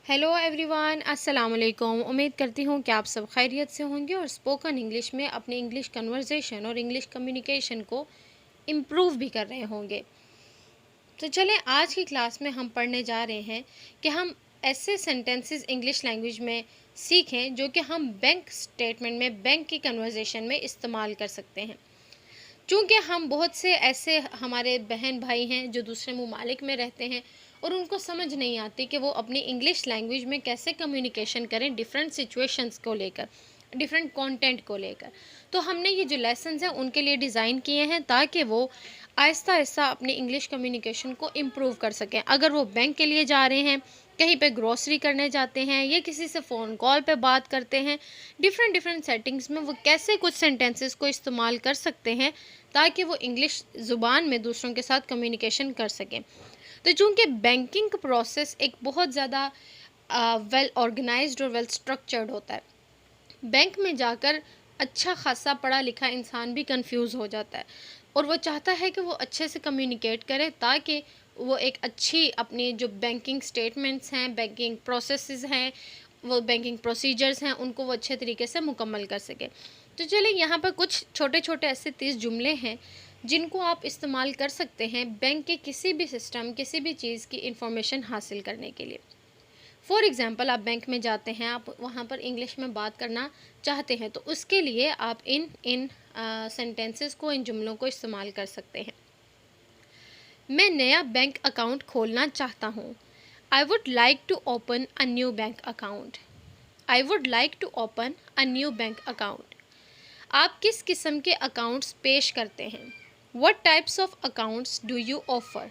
Hello everyone, अस्सलाम वालेकुम। उम्मीद करती हूँ कि आप सब खैरियत से होंगे और स्पोकन इंग्लिश में अपनी इंग्लिश कन्वर्सेशन और इंग्लिश कम्युनिकेशन को इम्प्रूव भी कर रहे होंगे। तो चलें, आज की क्लास में हम पढ़ने जा रहे हैं कि हम ऐसे सेंटेंसेस इंग्लिश लैंग्वेज में सीखें जो कि हम बैंक स्टेटमेंट में, बैंक की कन्वर्सेशन में इस्तेमाल कर सकते हैं। चूँकि हम बहुत से ऐसे हमारे बहन भाई हैं जो दूसरे ममालिक में रहते हैं और उनको समझ नहीं आती कि वो अपनी इंग्लिश लैंग्वेज में कैसे कम्युनिकेशन करें डिफरेंट सिचुएशंस को लेकर, डिफरेंट कंटेंट को लेकर। तो हमने ये जो लेसन्स हैं उनके लिए डिज़ाइन किए हैं ताकि वो आहिस्ता आहिस्ता अपनी इंग्लिश कम्युनिकेशन को इम्प्रूव कर सकें। अगर वो बैंक के लिए जा रहे हैं, कहीं पे ग्रोसरी करने जाते हैं या किसी से फ़ोन कॉल पे बात करते हैं, डिफरेंट डिफरेंट सेटिंग्स में वो कैसे कुछ सेंटेंसेस को इस्तेमाल कर सकते हैं ताकि वो इंग्लिश ज़ुबान में दूसरों के साथ कम्युनिकेशन कर सकें। तो चूँकि बैंकिंग का प्रोसेस एक बहुत ज़्यादा वेल ऑर्गेनाइज्ड और वेल स्ट्रक्चर्ड होता है। बैंक में जाकर अच्छा खासा पढ़ा लिखा इंसान भी कंफ्यूज हो जाता है और वो चाहता है कि वो अच्छे से कम्युनिकेट करे ताकि वो एक अच्छी अपनी जो बैंकिंग स्टेटमेंट्स हैं, बैंकिंग प्रोसेसेस हैं, वो बैंकिंग प्रोसीजर्स हैं, उनको वो अच्छे तरीके से मुकम्मल कर सके। तो चलिए, यहाँ पर कुछ छोटे छोटे ऐसे 30 जुमले हैं जिनको आप इस्तेमाल कर सकते हैं बैंक के किसी भी सिस्टम, किसी भी चीज़ की इंफॉर्मेशन हासिल करने के लिए। फॉर एग्ज़ाम्पल, आप बैंक में जाते हैं, आप वहाँ पर इंग्लिश में बात करना चाहते हैं, तो उसके लिए आप इन इन सेंटेंसेस को, इन जुमलों को इस्तेमाल कर सकते हैं। मैं नया बैंक अकाउंट खोलना चाहता हूँ। I would like to open a new bank account. I would like to open a new bank account. आप किस किस्म के अकाउंट्स पेश करते हैं? What types of accounts do you offer?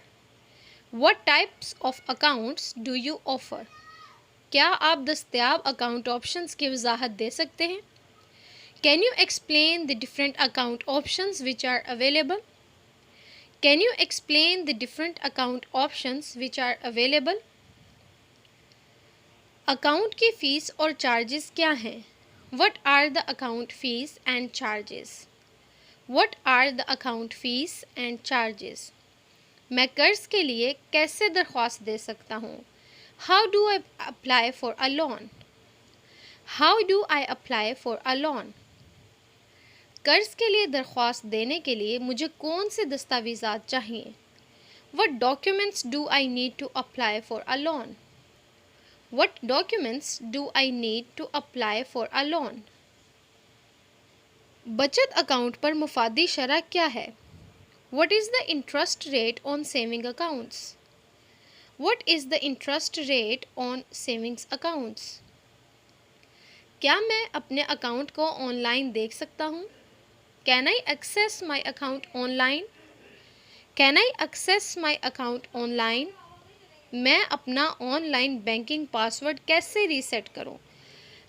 What types of accounts do you offer? क्या आप दस्तयाब account options की वजाहत दे सकते हैं? Can you explain the different account options which are available? Can you explain the different account options which are available? Account की fees और charges क्या हैं? What are the account fees and charges? What are the account fees and charges? मैं कर्ज़ के लिए कैसे दरख्वास्त दे सकता हूँ? How do I apply for a loan? How do I apply for a loan? कर्ज़ के लिए दरख्वास्त देने के लिए मुझे कौन से दस्तावेज़ात चाहिए? What documents do I need to apply for a loan? What documents do I need to apply for a loan? बचत अकाउंट पर मुफादी शरह क्या है? What is the interest rate on saving accounts? What is the interest rate on savings accounts? क्या मैं अपने account को online देख सकता हूँ? Can I access my account online? Can I access my account online? मैं अपना ऑनलाइन बैंकिंग पासवर्ड कैसे रीसेट करूँ?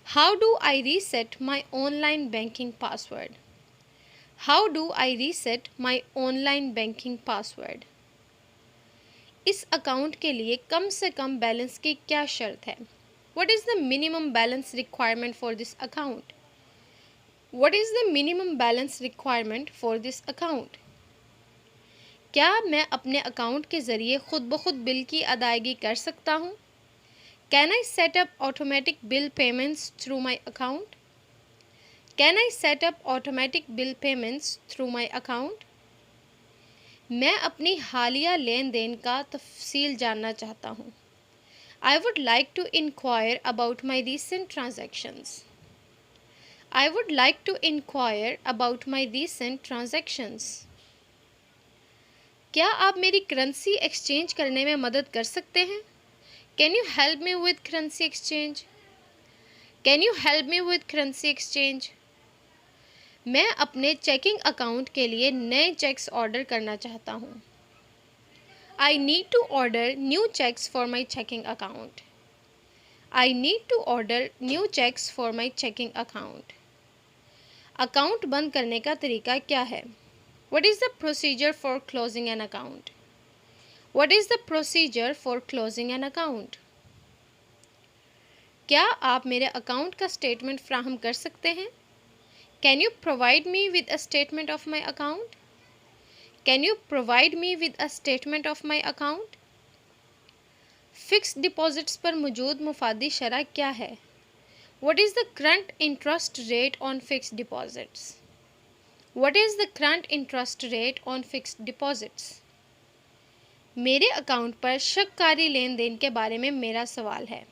How do I reset my online banking password? How do I reset my online banking password? इस account के लिए कम से कम balance की क्या शर्त है? What is the minimum balance requirement for this account? What is the minimum balance requirement for this account? क्या मैं अपने अकाउंट के ज़रिए ख़ुद ब खुद बिल की अदायगी कर सकता हूँ? Can I set up automatic bill payments through my account? Can I set up automatic bill payments through my account? मैं अपनी हालिया लेन देन का तफसील जानना चाहता हूँ। I would like to inquire about my recent transactions. I would like to inquire about my recent transactions. क्या आप मेरी करेंसी एक्सचेंज करने में मदद कर सकते हैं? Can you help me with currency exchange? Can you help me with currency exchange? मैं अपने चेकिंग अकाउंट के लिए नए चेक्स ऑर्डर करना चाहता हूँ। I need to order new checks for my checking account. I need to order new checks for my checking account. Account बंद करने का तरीका क्या है? What is the procedure for closing an account? What is the procedure for closing an account? क्या आप मेरे account का स्टेटमेंट फ्राहम कर सकते हैं? Can you provide me with a statement of my account? Can you provide me with a statement of my account? Fix deposits पर मौजूद मुफादी शरह क्या है? What is the current interest rate on fixed deposits? What is the current interest rate on fixed deposits? मेरे account पर शक्कारी लेन then के बारे में मेरा सवाल है।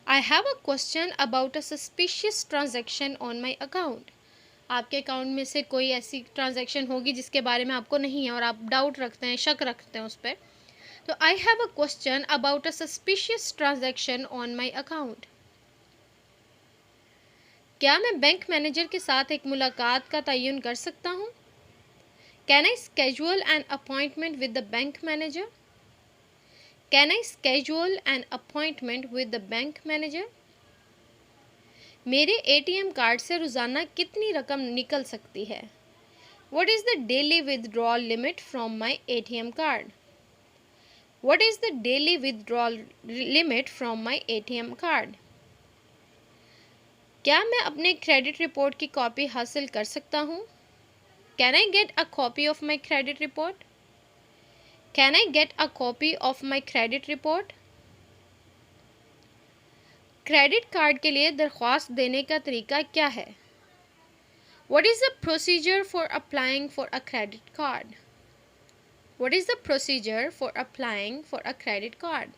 I have a question about a suspicious transaction on my account. आपके account में से कोई ऐसी ट्रांजैक्शन होगी जिसके बारे में आपको नहीं है और आप डाउट रखते हैं, शक रखते हैं उस पर। तो I have a question about a suspicious transaction on my account. क्या मैं बैंक मैनेजर के साथ एक मुलाकात का तयन कर सकता हूँ? Can I schedule an appointment with the bank manager? Can I schedule an appointment with the bank manager? मेरे ATM कार्ड से रोज़ाना कितनी रकम निकल सकती है? What is the daily withdrawal limit from my ATM card? What is the daily withdrawal limit from my ATM card? क्या मैं अपने क्रेडिट रिपोर्ट की कॉपी हासिल कर सकता हूँ? Can I get a copy of my credit report? Can I get a copy of my credit report? Credit card के लिए दरख्वास्त देने का तरीका क्या है? What is the procedure for applying for a credit card? What is the procedure for applying for a credit card?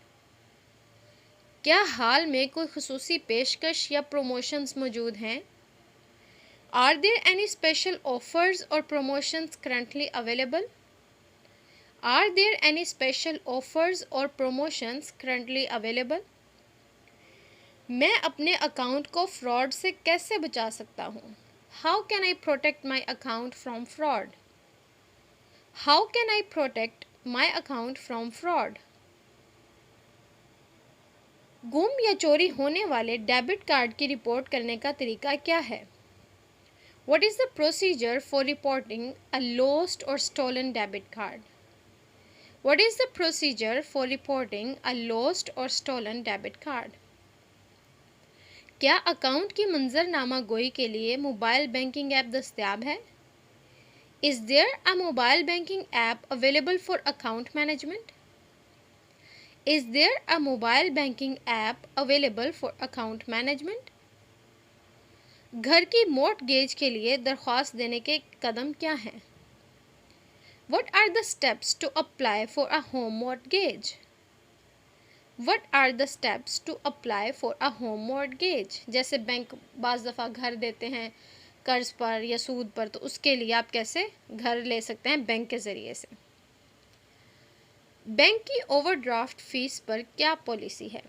क्या हाल में कोई खुसूसी पेशकश या प्रमोशंस मौजूद हैं? Are there any special offers or promotions currently available? Are there any special offers or promotions currently available? मैं अपने account को फ्रॉड से कैसे बचा सकता हूँ? How can I protect my account from fraud? How can I protect my account from fraud? गुम या चोरी होने वाले डेबिट कार्ड की रिपोर्ट करने का तरीका क्या है? What is the procedure for reporting a lost or stolen debit card? What is the procedure for reporting a lost or stolen debit card? क्या अकाउंट की मंजरनामा गोई के लिए मोबाइल बैंकिंग ऐप दस्तयाब है? Is there a mobile banking app available for account management? Is there a mobile banking app available for account management? घर की mortgage के लिए दरख्वास्त देने के कदम क्या हैं? What are the steps to apply for a home mortgage? What are the steps to apply for a home mortgage? जैसे बैंक बाज़ दफ़ा घर देते हैं कर्ज पर या सूद पर, तो उसके लिए आप कैसे घर ले सकते हैं बैंक के ज़रिए से। बैंक की ओवरड्राफ्ट फ़ीस पर क्या पॉलिसी है?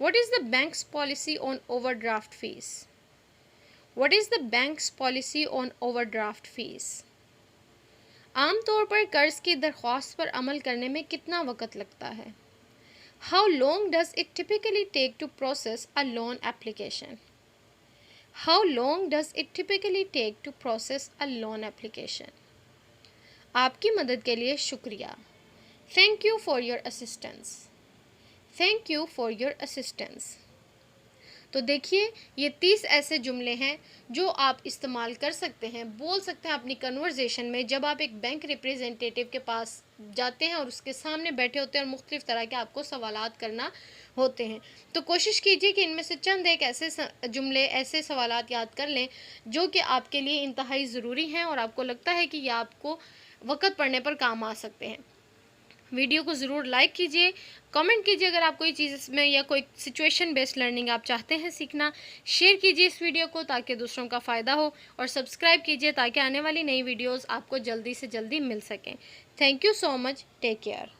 What is the bank's policy on overdraft fees? What is the bank's policy on overdraft fees? आम तौर पर कर्ज की दरख्वास्त पर अमल करने में कितना वक़्त लगता है? How long does it typically take to process a loan application? How long does it typically take to process a loan application? आपकी मदद के लिए शुक्रिया। Thank you for your assistance. Thank you for your assistance. तो देखिए, ये 30 ऐसे जुमले हैं जो आप इस्तेमाल कर सकते हैं, बोल सकते हैं अपनी कन्वर्सेशन में जब आप एक बैंक रिप्रेजेंटेटिव के पास जाते हैं और उसके सामने बैठे होते हैं और मुख्तलिफ़ तरह के आपको सवालात करना होते हैं। तो कोशिश कीजिए कि इनमें से चंद एक ऐसे जुमले, ऐसे सवालात याद कर लें जो कि आपके लिए इंतहाई ज़रूरी हैं और आपको लगता है कि ये आपको वक़्त पड़ने पर काम आ सकते हैं। वीडियो को ज़रूर लाइक कीजिए, कमेंट कीजिए अगर आप कोई चीज़ इसमें या कोई सिचुएशन बेस्ड लर्निंग आप चाहते हैं सीखना। शेयर कीजिए इस वीडियो को ताकि दूसरों का फ़ायदा हो और सब्सक्राइब कीजिए ताकि आने वाली नई वीडियोस आपको जल्दी से जल्दी मिल सकें। Thank you so much, take care.